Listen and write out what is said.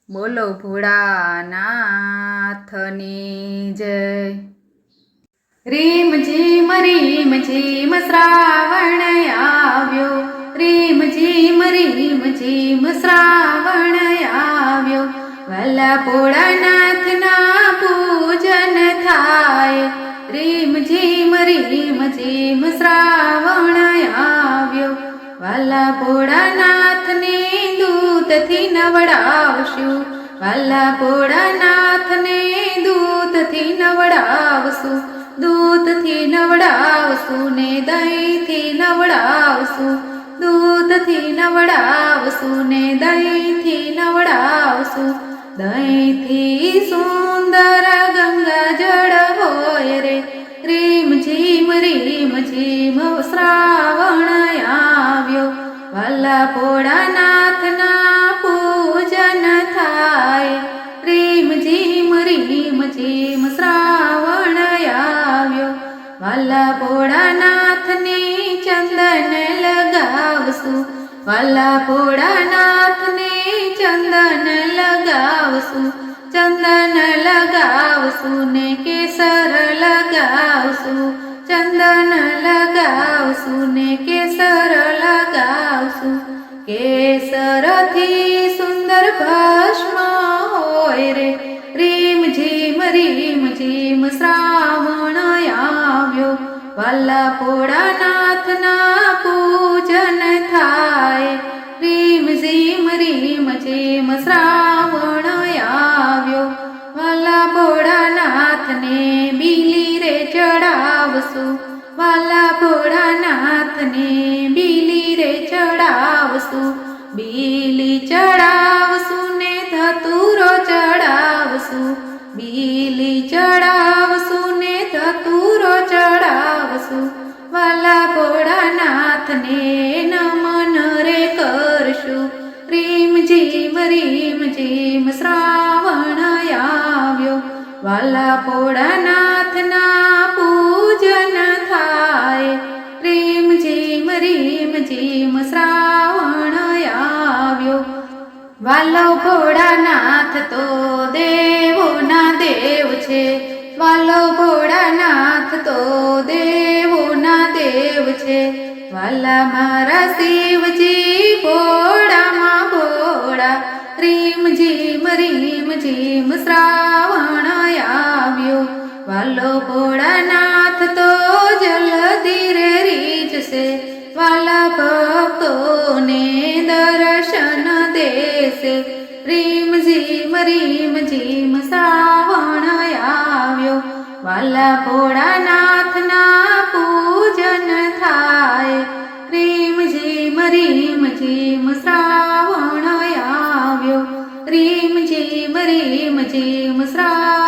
બોલો ભોળાનાથની જય। રીમ ઝીમ શ્રાવણ આવ્યો, રીમ ઝીમ શ્રાવણ આવ્યો, વાલા ભોળાનાથના પૂજન થાય। રીમ ઝીમ શ્રાવણ આવ્યો, વાલા ભોળાનાથને દૂધથી નવડાવશું, વાલા ભોળાનાથને દૂધથી નવડાવશું, દૂધથી નવડાવશું ને દહીંથી નવડાવશું, દૂધથી નવડાવશું ને દહીંથી નવડાવશું। દહીંથી સુંદર ગંગા જળ હોય રે, રીમ ઝીમ શ્રાવણ આવ્યો, વાલા ભોળાનાથના પૂજન થાય। રીમ ઝીમ શ્રાવણ આવ્યો, વાલા ભોળાનાથને ચંદન લગાવશું, વાલા ભોળાનાથને ચંદન લગાવશું, ચંદન લગાવશું ને કેસર લગાવશું, ચંદન લગાવશું ને કેસર લગાવશું। કેસરથી સુંદર ભસ્મ હોય રે, રીમ ઝીમ શ્રાવણ આવ્યો, વાલા ભોળાનાથના પૂજન થાય। રીમ ઝીમ શ્રાવણ આવ્યો, વાલા ભોળાનાથને બીલી રે ચડાવશું, વાલા ભોળાનાથને બીલી રે ચડાવશું, બીલી ચડાવશું ને ધતુરો ચડાવશું, બીલી ચડાવશું ને ધતુરો ચડાવશું। વાલા ભોળાનાથને નમન રે કરશું, રીમ ઝીમ શ્રાવણ આવ્યો, વાલા ભોળાનાથના પૂજન થાય। રીમ ઝીમ શ્રાવણ આવ્યો, વાલો ભોળાનાથ તો દેવોના દેવ છે, વાલો ભોળાનાથ તો દેવોના દેવ છે, વાલા મારા શિવજી ભોળામાં ભોળા। રીમ ઝીમ શ્રાવણ આવ્યો, વાલો ભોળાનાથ તો જલદી રે રીઝશે, વાલા ભક્તોને દર્શન દેશે। રીમ ઝીમ શ્રાવણ આવ્યો, વાલા ભોળાનાથના પૂજન થાય। રીમ ઝીમ શ્રાવણ આવ્યો, રીમ ઝીમ શ્રાવણ